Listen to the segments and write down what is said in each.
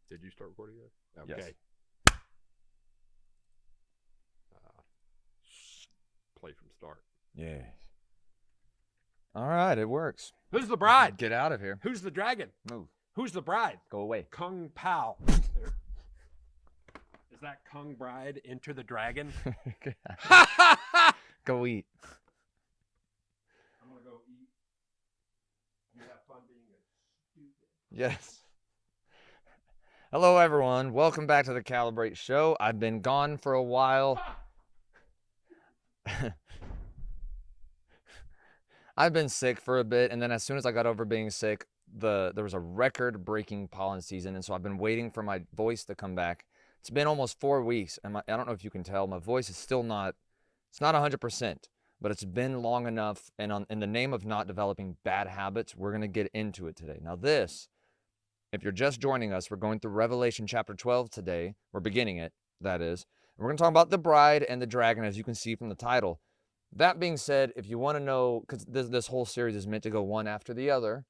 Did you start recording yet? Yes. Okay. Play from start. Yes. All right, it works. Who's the bride? Get out of here. Who's the dragon? Move. Who's the bride? Go away. Kung Pao. Is that Kung Bride Enter the Dragon? Go eat. I'm going to go eat. You have fun being a stupid. Yes. Hello, everyone. Welcome back to the Calibrate Show. I've been gone for a while. I've been sick for a bit, and then as soon as I got over being sick, there was a record-breaking pollen season, and so I've been waiting for my voice to come back. It's been almost 4 weeks, and I don't know if you can tell, my voice is still not, it's not 100%, but it's been long enough, and in the name of not developing bad habits, we're going to get into it today. Now this, if you're just joining us, we're going through Revelation chapter 12 today. We're beginning it, that is. And we're going to talk about the bride and the dragon, as you can see from the title. That being said, if you want to know, because this whole series is meant to go one after the other,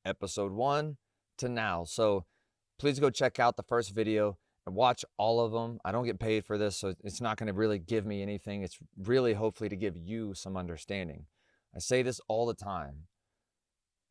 episode 1 to now. So please go check out the first video and watch all of them. I don't get paid for this, so it's not going to really give me anything. It's really hopefully to give you some understanding. I say this all the time.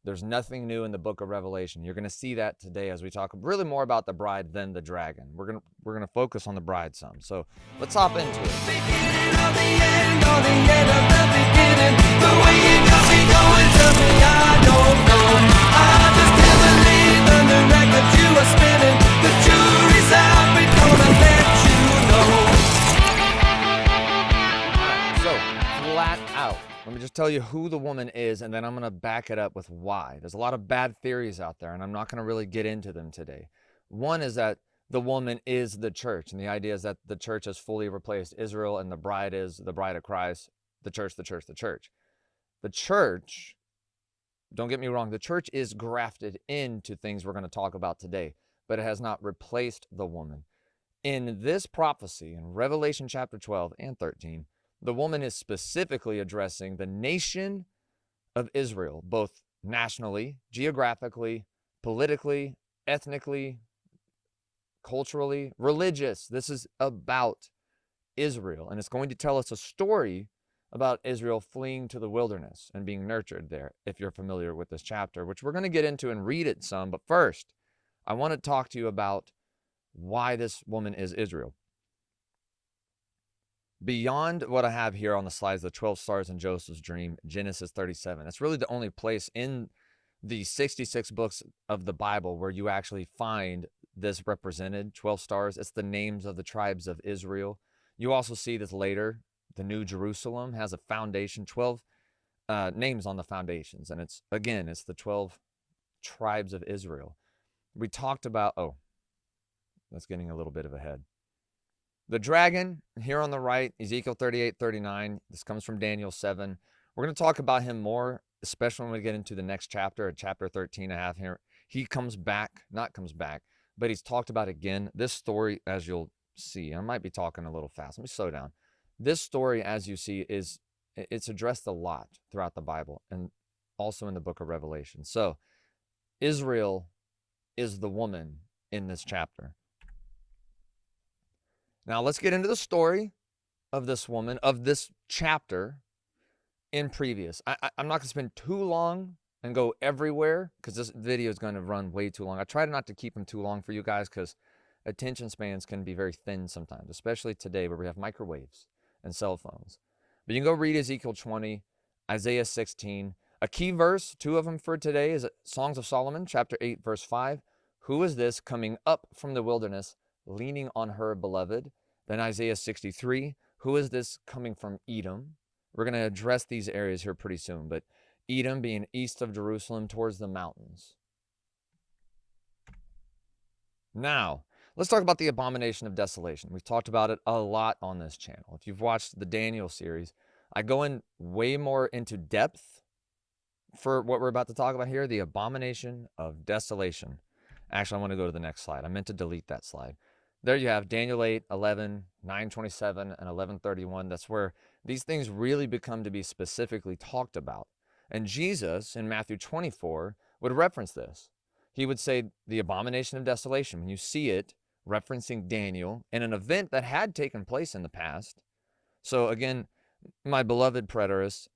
There's nothing new in the book of Revelation. You're going to see that today as we talk really more about the bride than the dragon. We're going to focus on the bride some. So let's hop into it. Beginning of the end, or the end of the beginning. The way you got me going to me, I don't know. I just can't believe the record you are spinning. The jury's out, we're gonna let you know. So, flat out, let me just tell you who the woman is, and then I'm going to back it up with why. There's a lot of bad theories out there, and I'm not going to really get into them today. One is that the woman is the church, and the idea is that the church has fully replaced Israel, and the bride is the bride of Christ, the church, the church, the church. The church, don't get me wrong, the church is grafted into things we're going to talk about today, but it has not replaced the woman. In this prophecy, in Revelation chapter 12 and 13, the woman is specifically addressing the nation of Israel, both nationally, geographically, politically, ethnically, culturally, religious. This is about Israel, and it's going to tell us a story about Israel fleeing to the wilderness and being nurtured there, if you're familiar with this chapter, which we're going to get into and read it some. But first, I want to talk to you about why this woman is Israel. Beyond what I have here on the slides, the 12 stars in Joseph's dream, Genesis 37. That's really the only place in the 66 books of the Bible where you actually find this represented, 12 stars. It's the names of the tribes of Israel. You also see this later. The New Jerusalem has a foundation, 12 names on the foundations. And it's the 12 tribes of Israel. We talked about, that's getting a little bit of ahead. The dragon, here on the right, Ezekiel 38:39. This comes from Daniel 7. We're going to talk about him more, especially when we get into the next chapter, at chapter 13 I have here. He but he's talked about again. This story, as you'll see, I might be talking a little fast. Let me slow down. This story, as you see, it's addressed a lot throughout the Bible and also in the book of Revelation. So Israel is the woman in this chapter. Now let's get into the story of this woman, of this chapter in previous. I'm not going to spend too long and go everywhere because this video is going to run way too long. I try not to keep them too long for you guys because attention spans can be very thin sometimes, especially today where we have microwaves and cell phones. But you can go read Ezekiel 20, Isaiah 16. A key verse, 2 of them for today, is Songs of Solomon, chapter 8, verse 5. Who is this coming up from the wilderness, leaning on her beloved? Then Isaiah 63, who is this coming from Edom? We're going to address these areas here pretty soon, but Edom being east of Jerusalem towards the mountains. Now, let's talk about the abomination of desolation. We've talked about it a lot on this channel. If you've watched the Daniel series, I go in way more into depth for what we're about to talk about here, the abomination of desolation. Actually, I want to go to the next slide. I meant to delete that slide. There you have Daniel 8, 11, 9:27, and 11:31. That's where these things really become to be specifically talked about. And Jesus, in Matthew 24, would reference this. he would say the abomination of desolation. When you see it referencing Daniel in an event that had taken place in the past. So again, my beloved preterists,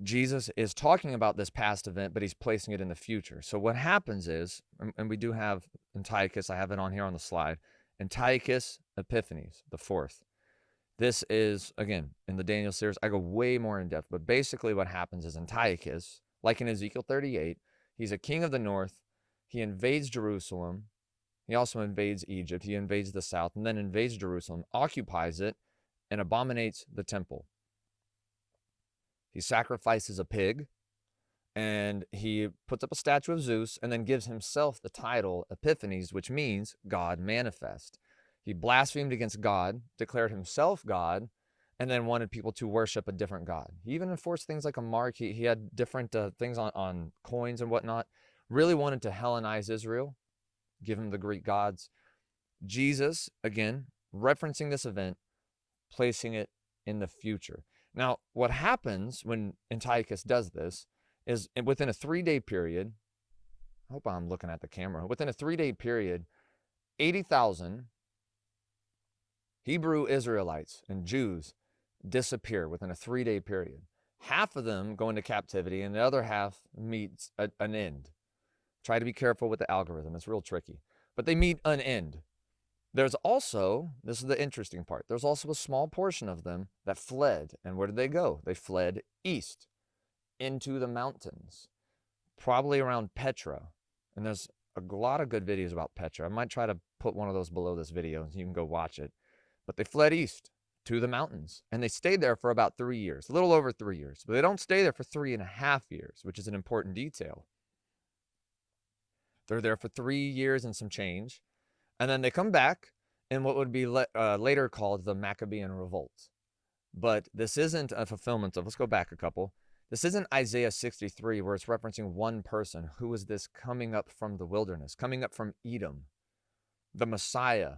Jesus is talking about this past event, but he's placing it in the future. So what happens is, and we do have Antiochus, I have it on here on the slide, Antiochus Epiphanes, the fourth. This is, again, in the Daniel series, I go way more in depth, but basically what happens is Antiochus, like in Ezekiel 38, he's a king of the north, he invades Jerusalem, he also invades Egypt, he invades the south, and then invades Jerusalem, occupies it, and abominates the temple. He sacrifices a pig, and he puts up a statue of Zeus, and then gives himself the title Epiphanes, which means God manifest. He blasphemed against God, declared himself God, and then wanted people to worship a different God. He even enforced things like a mark. He had different things on coins and whatnot. Really wanted to Hellenize Israel, give him the Greek gods. Jesus, again, referencing this event, placing it in the future. Now, what happens when Antiochus does this is within a 3-day period, I hope I'm looking at the camera, within a 3-day period, 80,000 Hebrew Israelites and Jews disappear within a 3-day period. Half of them go into captivity, and the other half meets an end. Try to be careful with the algorithm. It's real tricky. But they meet an end. There's also, this is the interesting part, there's also a small portion of them that fled. And where did they go? They fled east into the mountains, probably around Petra. And there's a lot of good videos about Petra. I might try to put one of those below this video so you can go watch it. But they fled east to the mountains, and they stayed there for about 3 years, a little over 3 years. But they don't stay there for 3.5 years, which is an important detail. They're there for 3 years and some change. And then they come back in what would be later called the Maccabean Revolt. But this isn't a fulfillment of, let's go back a couple. This isn't Isaiah 63 where it's referencing one person. Who is this coming up from the wilderness, coming up from Edom? The Messiah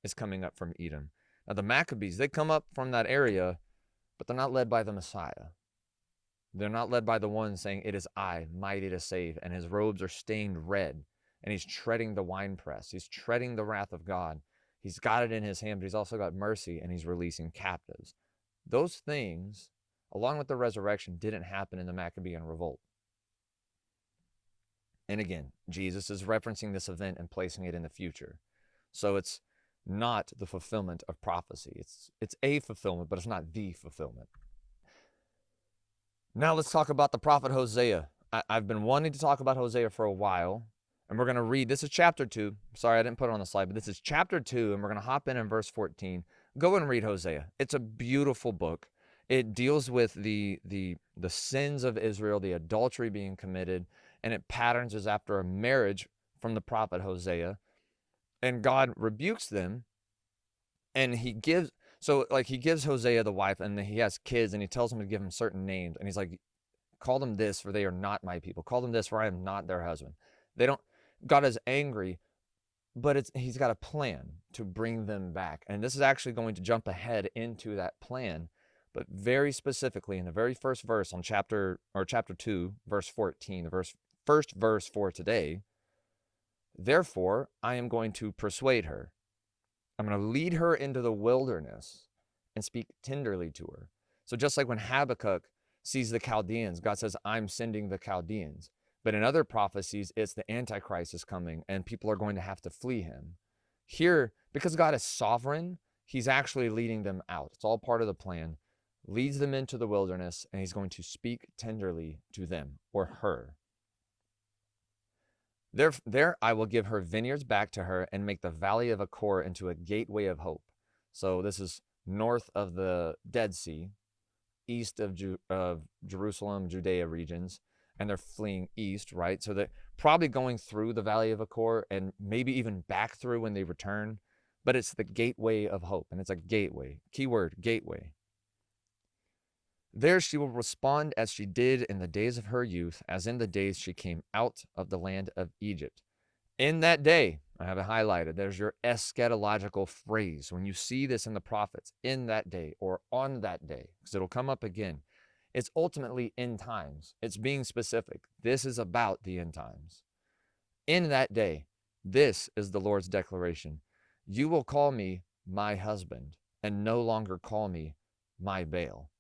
is coming up from Edom. Now the Maccabees, they come up from that area, but they're not led by the Messiah. They're not led by the one saying, "It is I, mighty to save," and his robes are stained red. And he's treading the winepress. He's treading the wrath of God. He's got it in his hand, but he's also got mercy, and he's releasing captives. Those things, along with the resurrection, didn't happen in the Maccabean Revolt. And again, Jesus is referencing this event and placing it in the future. So it's not the fulfillment of prophecy. It's a fulfillment, but it's not the fulfillment. Now let's talk about the prophet Hosea. I've been wanting to talk about Hosea for a while. And we're going to read, this is chapter 2. Sorry, I didn't put it on the slide, but this is chapter 2, and we're going to hop in verse 14. Go and read Hosea. It's a beautiful book. It deals with the sins of Israel, the adultery being committed, and it patterns as after a marriage from the prophet Hosea. And God rebukes them, and he gives Hosea the wife, and he has kids, and he tells him to give him certain names. And he's like, call them this, for they are not my people. Call them this, for I am not their husband. God is angry, but he's got a plan to bring them back. And this is actually going to jump ahead into that plan, but very specifically in the very first verse on chapter 2, verse 14, the first verse for today. Therefore, I am going to persuade her. I'm going to lead her into the wilderness and speak tenderly to her. So just like when Habakkuk sees the Chaldeans, God says, I'm sending the Chaldeans. But in other prophecies, it's the Antichrist is coming and people are going to have to flee him. Here, because God is sovereign, he's actually leading them out. It's all part of the plan. Leads them into the wilderness, and he's going to speak tenderly to them, or her. There I will give her vineyards back to her and make the valley of Achor into a gateway of hope. So this is north of the Dead Sea, east of Jerusalem, Judea regions. And they're fleeing east, right? So they're probably going through the valley of Achor and maybe even back through when they return. But it's the gateway of hope, and it's a gateway. Keyword, gateway. There she will respond as she did in the days of her youth, as in the days she came out of the land of Egypt. In that day, I have it highlighted, there's your eschatological phrase. When you see this in the prophets, in that day or on that day, because it'll come up again. It's ultimately end times. It's being specific. This is about the end times. In that day, this is the Lord's declaration. You will call me my husband and no longer call me my Baal.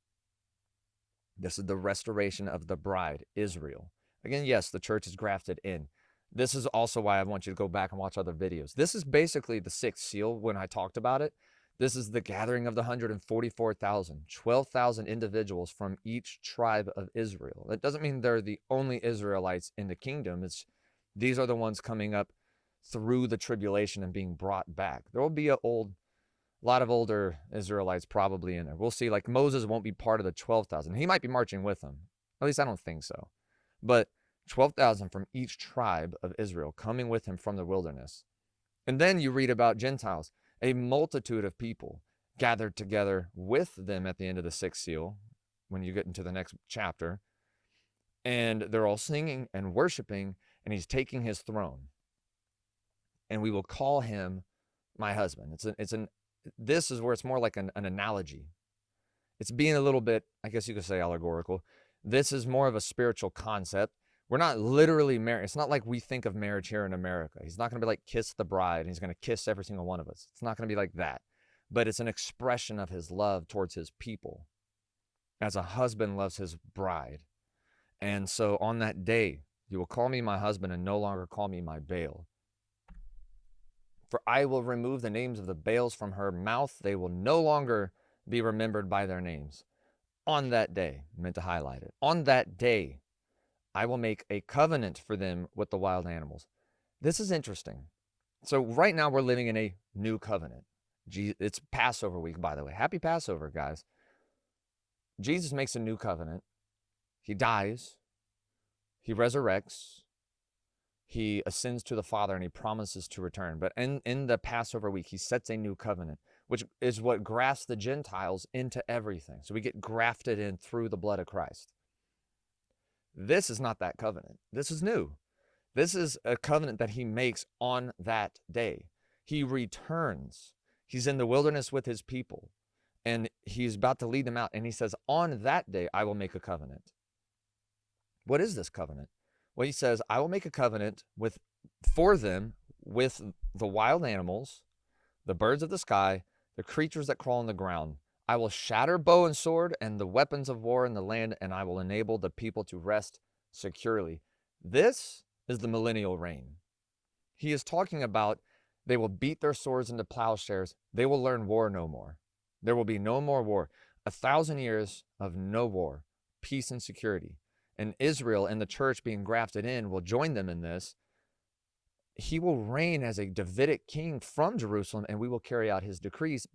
This is the restoration of the bride, Israel. Again, yes, the church is grafted in. This is also why I want you to go back and watch other videos. This is basically the sixth seal when I talked about it. This is the gathering of the 144,000, 12,000 individuals from each tribe of Israel. That doesn't mean they're the only Israelites in the kingdom. These are the ones coming up through the tribulation and being brought back. There will be a lot of older Israelites probably in there. We'll see, like Moses won't be part of the 12,000. He might be marching with them. At least I don't think so. But 12,000 from each tribe of Israel coming with him from the wilderness. And then you read about Gentiles, a multitude of people gathered together with them at the end of the sixth seal, when you get into the next chapter. And they're all singing and worshiping, and he's taking his throne. And we will call him my husband. This is where it's more like an analogy. It's being a little bit, I guess you could say, allegorical. This is more of a spiritual concept. We're not literally married. It's not like we think of marriage here in America. He's not going to be like kiss the bride and he's going to kiss every single one of us. It's not going to be like that. But it's an expression of his love towards his people, as a husband loves his bride. And so on that day, you will call me my husband and no longer call me my Baal. For I will remove the names of the Baals from her mouth. They will no longer be remembered by their names. On that day, I meant to highlight it. On that day, I will make a covenant for them with the wild animals. This is interesting. So right now we're living in a new covenant. It's Passover week, by the way. Happy Passover, guys. Jesus makes a new covenant. He dies. He resurrects. He ascends to the Father and he promises to return. But in the Passover week, he sets a new covenant, which is what grafts the Gentiles into everything. So we get grafted in through the blood of Christ. This is not that covenant. This is new. This is a covenant that he makes on that day. He returns. He's in the wilderness with his people, and he's about to lead them out. And he says, on that day, I will make a covenant. What is this covenant? Well, he says, I will make a covenant for them with the wild animals, the birds of the sky, the creatures that crawl on the ground. I will shatter bow and sword and the weapons of war in the land, and I will enable the people to rest securely. This is the millennial reign. He is talking about they will beat their swords into plowshares. They will learn war no more. There will be no more war. 1,000 years of no war, peace and security. And Israel and the church being grafted in will join them in this. He will reign as a Davidic king from Jerusalem, and we will carry out his decrees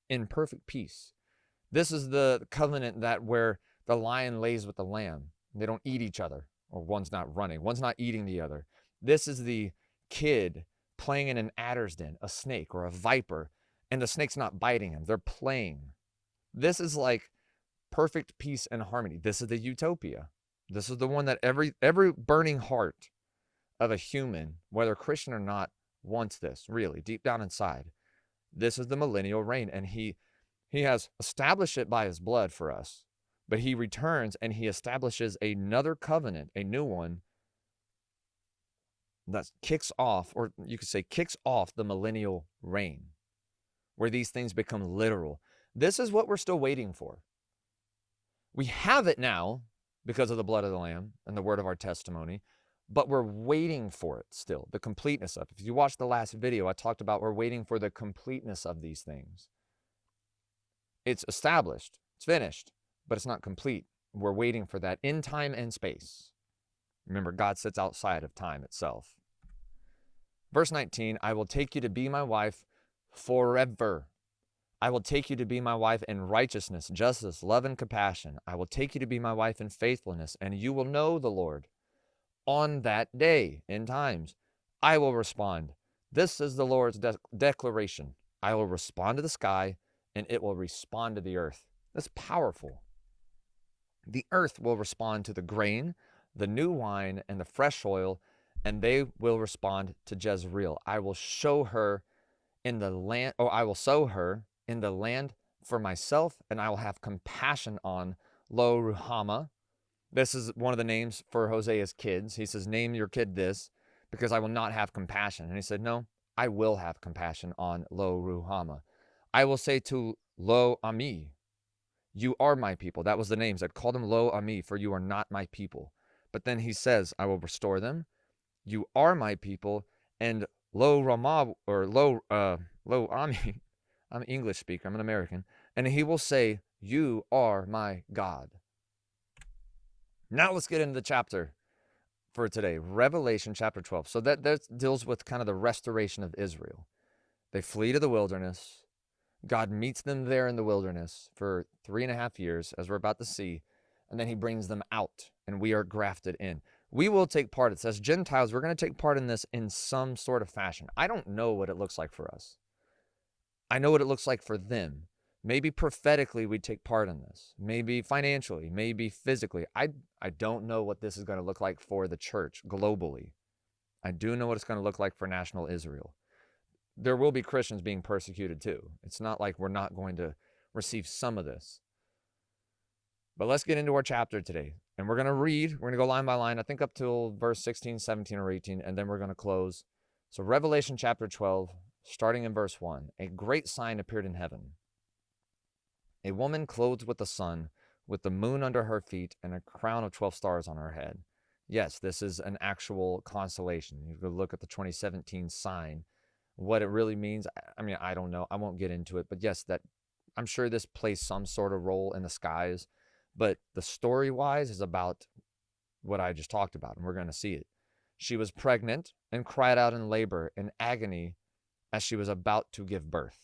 in perfect peace. This is the covenant that where the lion lays with the lamb. They don't eat each other, or one's not running, one's not eating the other. This is the kid playing in an adder's den, a snake or a viper, and the snake's not biting him. They're playing. This is like perfect peace and harmony. This is the utopia. This is the one that every burning heart of a human, whether Christian or not, wants this, really, deep down inside. This is the millennial reign, and he has established it by his blood for us. But he returns and he establishes another covenant, a new one, that kicks off, or you could say kicks off the millennial reign, where these things become literal. This is what we're still waiting for. We have it now because of the blood of the Lamb and the word of our testimony, but we're waiting for it still, the completeness of it. If you watched the last video, I talked about we're waiting for the completeness of these things. It's established, it's finished, but it's not complete. We're waiting for that in time and space. Remember, God sits outside of time itself. Verse 19, I will take you to be my wife forever. I will take you to be my wife in righteousness, justice, love, and compassion. I will take you to be my wife in faithfulness, and you will know the Lord. On that day, in times, I will respond. This is the Lord's declaration. I will respond to the sky, and it will respond to the earth. That's powerful. The earth will respond to the grain, the new wine, and the fresh oil, and they will respond to Jezreel. I will show her in the land, or I will sow her in the land for myself, and I will have compassion on Lo Ruhamah. This is one of the names for Hosea's kids. He says, name your kid this. because I will not have compassion. And he said, no, I will have compassion on Lo Ruhama. I will say to Lo Ami, you are my people. That was the names. I'd call them Lo Ami, for you are not my people. But then he says, I will restore them. You are my people. And Lo Rama, or Lo Ami, I'm an English speaker, I'm an American. And he will say, you are my God. Now let's get into the chapter for today, Revelation chapter 12. So that deals with kind of the restoration of Israel. They flee to the wilderness. God meets them there in the wilderness for 3.5 years, as we're about to see, and then he brings them out, and we are grafted in. We will take part. It says Gentiles, we're going to take part in this in some sort of fashion. I don't know what it looks like for us. I know what it looks like for them. Maybe prophetically we take part in this. Maybe financially, maybe physically. I don't know what this is going to look like for the church globally. I do know what it's going to look like for national Israel. There will be Christians being persecuted too. It's not like we're not going to receive some of this. But let's get into our chapter today. And we're going to read. We're going to go line by line, I think up till verse 16, 17, or 18, and then we're going to close. So Revelation chapter 12, starting in verse 1. A great sign appeared in heaven. A woman clothed with the sun, with the moon under her feet, and a crown of 12 stars on her head. Yes, this is an actual constellation. You go look at the 2017 sign. What it really means, I mean, I don't know. I won't get into it. But yes, that I'm sure this plays some sort of role in the skies. But the story-wise is about what I just talked about, and we're going to see it. She was pregnant and cried out in labor, in agony, as she was about to give birth.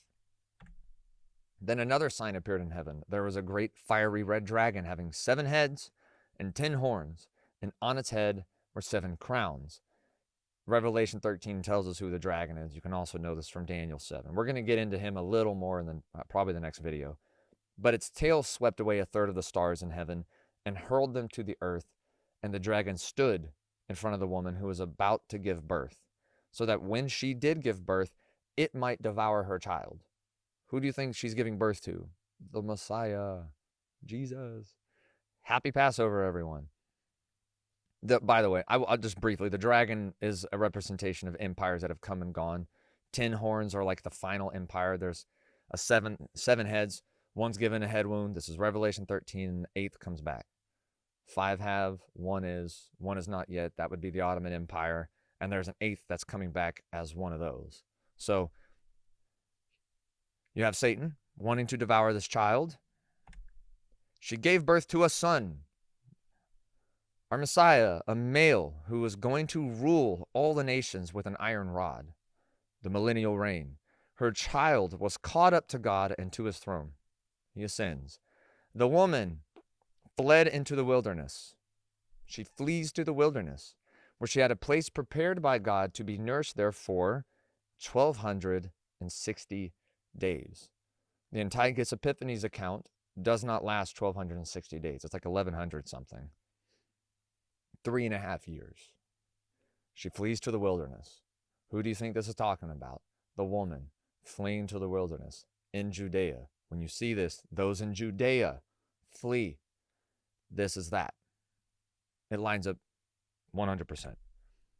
Then another sign appeared in heaven. There was a great fiery red dragon having 7 heads and 10 horns, and on its head were 7 crowns. Revelation 13 tells us who the dragon is. You can also know this from Daniel 7. We're going to get into him a little more in probably the next video. But its tail swept away 1/3 of the stars in heaven and hurled them to the earth, and the dragon stood in front of the woman who was about to give birth, so that when she did give birth, it might devour her child. Who do you think she's giving birth to? The Messiah, Jesus. Happy Passover, everyone. By the way, I'll just briefly, the dragon is a representation of empires that have come and gone. 10 horns are like the final empire. There's a seven heads. One's given a head wound. This is Revelation 13, and the 8th comes back. 5 have, one is not yet. That would be the Ottoman Empire. And there's an 8th that's coming back as one of those. So you have Satan wanting to devour this child. She gave birth to a son, our Messiah, a male who was going to rule all the nations with an iron rod, the millennial reign. Her child was caught up to God and to his throne. He ascends. The woman fled into the wilderness. She flees to the wilderness, where she had a place prepared by God to be nourished there for 1,260 days. The Antiochus Epiphanes account does not last 1,260 days. It's like 1,100 something. 3.5 years. She flees to the wilderness. Who do you think this is talking about? The woman fleeing to the wilderness in Judea. When you see this, those in Judea flee. This is that. It lines up 100%.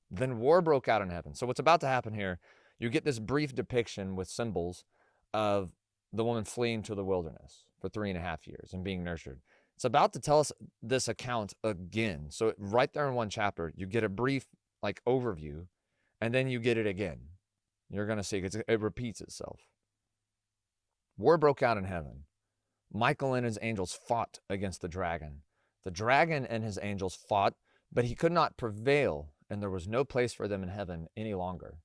Then war broke out in heaven. So what's about to happen here, you get this brief depiction with symbols of the woman fleeing to the wilderness for 3.5 years and being nurtured. It's about to tell us this account again. So right there in one chapter, you get a brief overview, and then you get it again. You're going to see it repeats itself. War broke out in heaven. Michael and his angels fought against the dragon. The dragon and his angels fought, but he could not prevail, and there was no place for them in heaven any longer.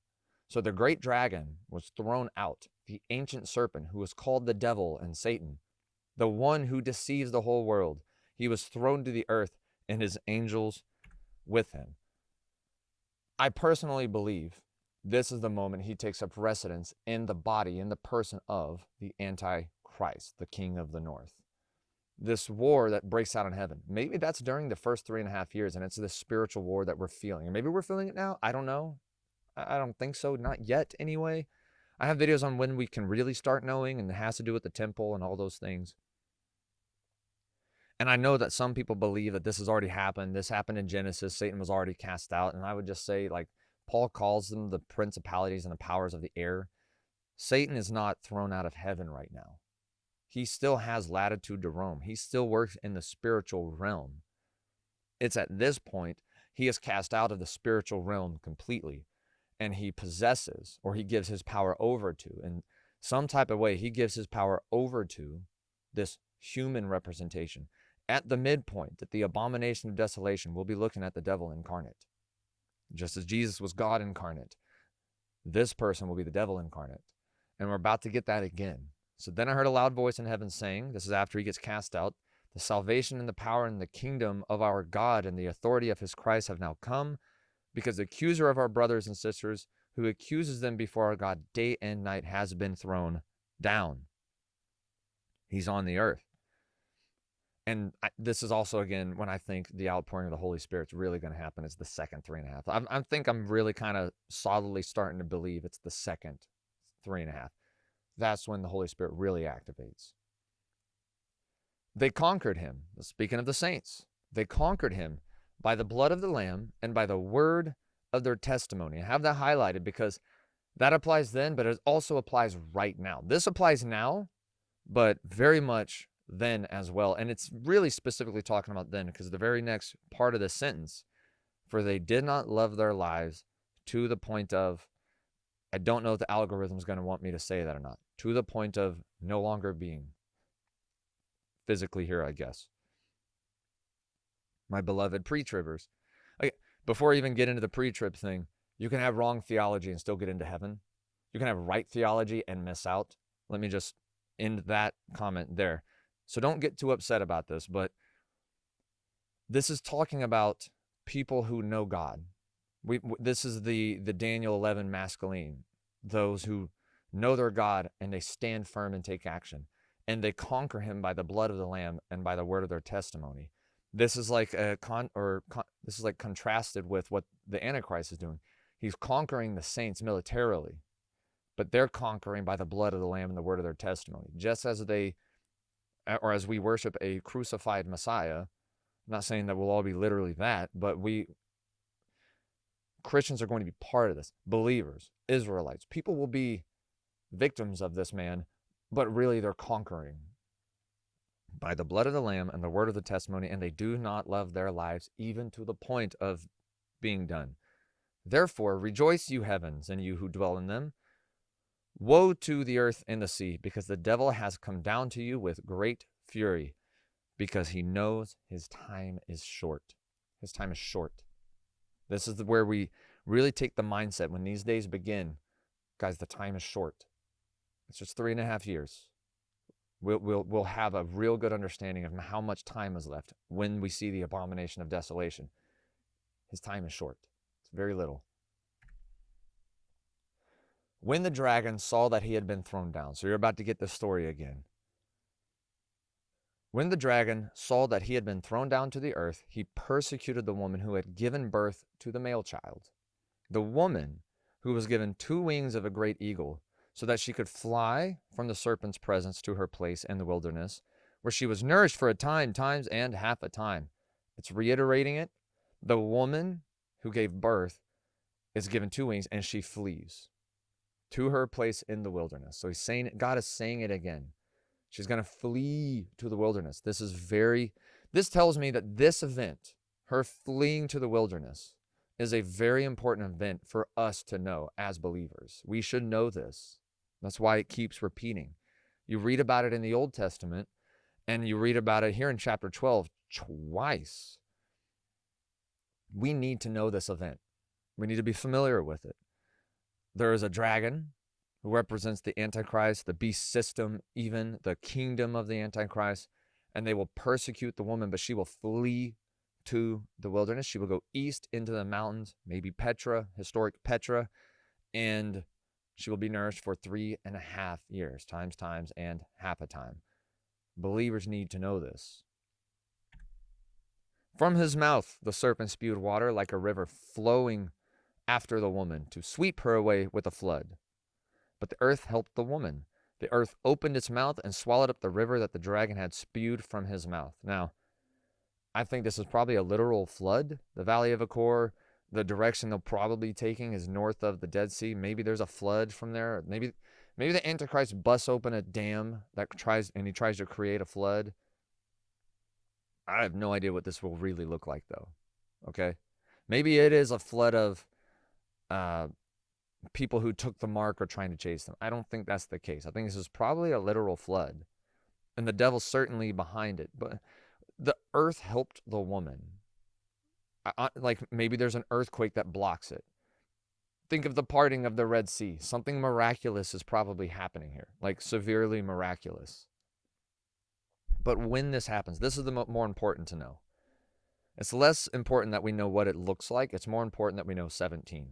So the great dragon was thrown out, the ancient serpent who was called the devil and Satan, the one who deceives the whole world. He was thrown to the earth, and his angels with him. I personally believe this is the moment he takes up residence in the body, in the person of the Antichrist, the king of the north. This war that breaks out in heaven. Maybe that's during the first 3.5 years, and it's this spiritual war that we're feeling. Or maybe we're feeling it now. I don't know. I don't think so. Not yet, anyway. I have videos on when we can really start knowing, and it has to do with the temple and all those things. And I know that some people believe that this has already happened. This happened in Genesis. Satan was already cast out. And I would just say, Paul calls them the principalities and the powers of the air. Satan is not thrown out of heaven right now. He still has latitude to roam. He still works in the spiritual realm. It's at this point he is cast out of the spiritual realm completely, and he possesses, or he gives his power over to, in some type of way, he gives his power over to this human representation. At the midpoint, at the abomination of desolation, we'll be looking at the devil incarnate. Just as Jesus was God incarnate, this person will be the devil incarnate. And we're about to get that again. So then I heard a loud voice in heaven saying, this is after he gets cast out, the salvation and the power and the kingdom of our God and the authority of his Christ have now come, because the accuser of our brothers and sisters, who accuses them before our God day and night, has been thrown down. He's on the earth. And this is also, again, when I think the outpouring of the Holy Spirit's really going to happen, is the second 3.5. I think I'm really kind of solidly starting to believe it's the second 3.5. That's when the Holy Spirit really activates. They conquered him. Speaking of the saints, they conquered him by the blood of the Lamb and by the word of their testimony. I have that highlighted because that applies then, but it also applies right now. This applies now, but very much then as well. And it's really specifically talking about then, because the very next part of the sentence, for they did not love their lives to the point of, I don't know if the algorithm is going to want me to say that or not, to the point of no longer being physically here, I guess. My beloved pre-tribbers. Before I even get into the pre-trib thing, you can have wrong theology and still get into heaven. You can have right theology and miss out. Let me just end that comment there. So don't get too upset about this, but this is talking about people who know God. This is the Daniel 11 masculine, those who know their God and they stand firm and take action, and they conquer him by the blood of the Lamb and by the word of their testimony. This is like this is like contrasted with what the Antichrist is doing. He's conquering the saints militarily, but they're conquering by the blood of the Lamb and the word of their testimony. Just as as we worship a crucified Messiah, I'm not saying that we'll all be literally that, but Christians are going to be part of this. Believers, Israelites, people will be victims of this man, but really they're conquering by the blood of the Lamb and the word of the testimony, and they do not love their lives even to the point of being done. Therefore, rejoice, you heavens, and you who dwell in them. Woe to the earth and the sea, because the devil has come down to you with great fury, because he knows his time is short. His time is short. This is where we really take the mindset when these days begin. Guys, the time is short. It's just 3.5 years. We'll have a real good understanding of how much time is left when we see the abomination of desolation. His time is short. It's very little. When the dragon saw that he had been thrown down. So you're about to get the story again. When the dragon saw that he had been thrown down to the earth, he persecuted the woman who had given birth to the male child. The woman who was given 2 wings of a great eagle, so that she could fly from the serpent's presence to her place in the wilderness, where she was nourished for a time, times, and half a time. It's reiterating it. The woman who gave birth is given 2 wings, and she flees to her place in the wilderness. So he's saying it, God is saying it again. She's going to flee to the wilderness. This tells me that this event, her fleeing to the wilderness, is a very important event for us to know as believers. We should know this. That's why it keeps repeating. You read about it in the Old Testament, and you read about it here in chapter 12 twice. We need to know this event. We need to be familiar with it. There is a dragon who represents the Antichrist, the beast system, even the kingdom of the Antichrist, and they will persecute the woman, but she will flee to the wilderness. She will go east into the mountains, maybe Petra, historic Petra, and she will be nourished for 3.5 years, times, and half a time. Believers need to know this. From his mouth, the serpent spewed water like a river flowing after the woman to sweep her away with a flood. But the earth helped the woman. The earth opened its mouth and swallowed up the river that the dragon had spewed from his mouth. Now, I think this is probably a literal flood. The Valley of Achor, the direction they'll probably be taking is north of the Dead Sea. Maybe there's a flood from there. Maybe the Antichrist busts open a dam that tries to create a flood. I have no idea what this will really look like, though. Okay? Maybe it is a flood of people who took the mark or trying to chase them. I don't think that's the case. I think this is probably a literal flood. And the devil's certainly behind it. But the earth helped the woman. Like maybe there's an earthquake that blocks it. Think of the parting of the Red Sea. Something miraculous is probably happening here, like severely miraculous. But when this happens, this is the more important to know. It's less important that we know what it looks like. It's more important that we know 17.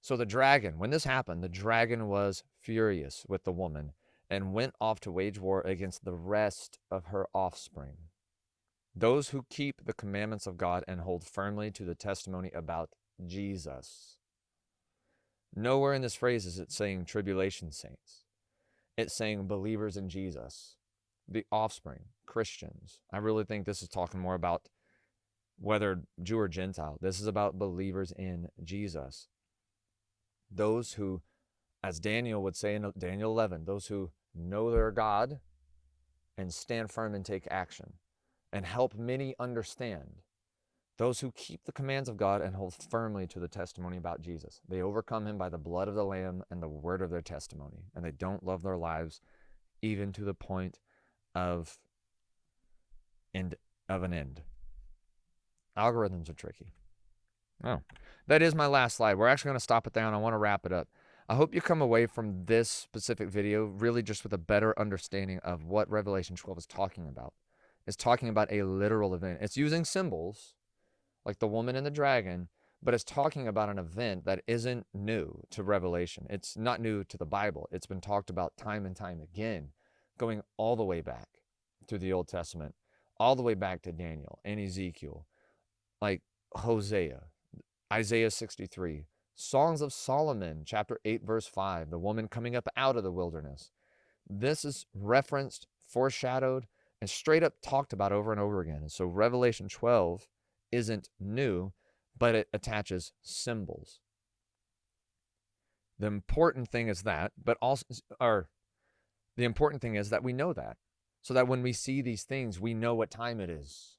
So the dragon, when this happened, the dragon was furious with the woman and went off to wage war against the rest of her offspring, those who keep the commandments of God and hold firmly to the testimony about Jesus. Nowhere in this phrase is it saying tribulation saints. It's saying believers in Jesus, the offspring, Christians. I really think this is talking more about whether Jew or Gentile. This is about believers in Jesus. Those who, as Daniel would say in Daniel 11, those who know their God and stand firm and take action and help many understand. Those who keep the commands of God and hold firmly to the testimony about Jesus. They overcome him by the blood of the Lamb and the word of their testimony. And they don't love their lives even to the point of an end. Algorithms are tricky. Oh, that is my last slide. We're actually going to stop it there, and I want to wrap it up. I hope you come away from this specific video really just with a better understanding of what Revelation 12 is talking about. It's talking about a literal event. It's using symbols like the woman and the dragon, but it's talking about an event that isn't new to Revelation. It's not new to the Bible. It's been talked about time and time again, going all the way back through the Old Testament, all the way back to Daniel and Ezekiel, like Hosea, Isaiah 63, Songs of Solomon, chapter 8, verse 5, the woman coming up out of the wilderness. This is referenced, foreshadowed, and straight up talked about over and over again. And so Revelation 12 isn't new, but it attaches symbols. The important thing is that, the important thing is that we know that, so that when we see these things, we know what time it is.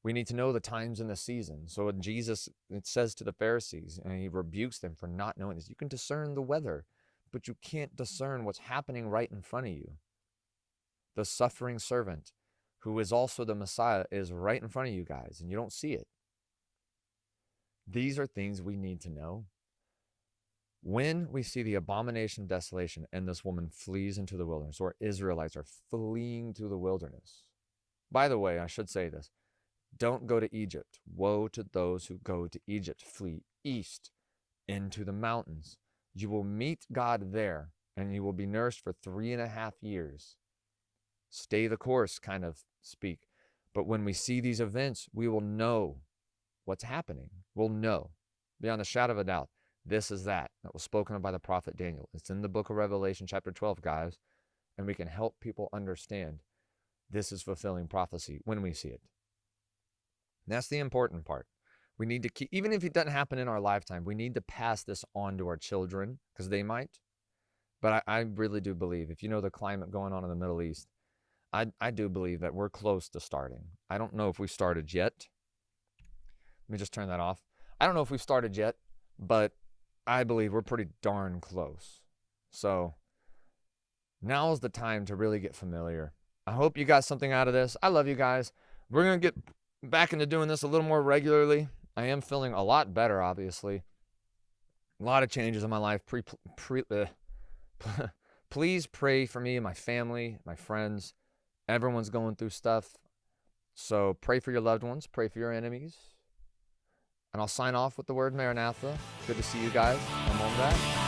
We need to know the times and the seasons. So when Jesus, it says to the Pharisees, and he rebukes them for not knowing this, you can discern the weather, but you can't discern what's happening right in front of you. The suffering servant, who is also the Messiah, is right in front of you guys, and you don't see it. These are things we need to know. When we see the abomination of desolation and this woman flees into the wilderness, or Israelites are fleeing to the wilderness. By the way, I should say this. Don't go to Egypt. Woe to those who go to Egypt. Flee east into the mountains. You will meet God there, and you will be nursed for 3.5 years. Stay the course, kind of speak. But when we see these events, we will know what's happening. We'll know, beyond a shadow of a doubt, this is that was spoken of by the prophet Daniel. It's in the book of Revelation, chapter 12, guys, and we can help people understand this is fulfilling prophecy when we see it. That's the important part. We need to keep, even if it doesn't happen in our lifetime, we need to pass this on to our children, because they might. But I really do believe, if you know the climate going on in the Middle East, I do believe that we're close to starting. I don't know if we've started yet. Let me just turn that off. I don't know if we've started yet, but I believe we're pretty darn close. So now is the time to really get familiar. I hope you got something out of this. I love you guys. We're going to get back into doing this a little more regularly. I am feeling a lot better, obviously. A lot of changes in my life. Please pray for me and my family, my friends. Everyone's going through stuff. So pray for your loved ones. Pray for your enemies. And I'll sign off with the word Maranatha. Good to see you guys. I'm on that.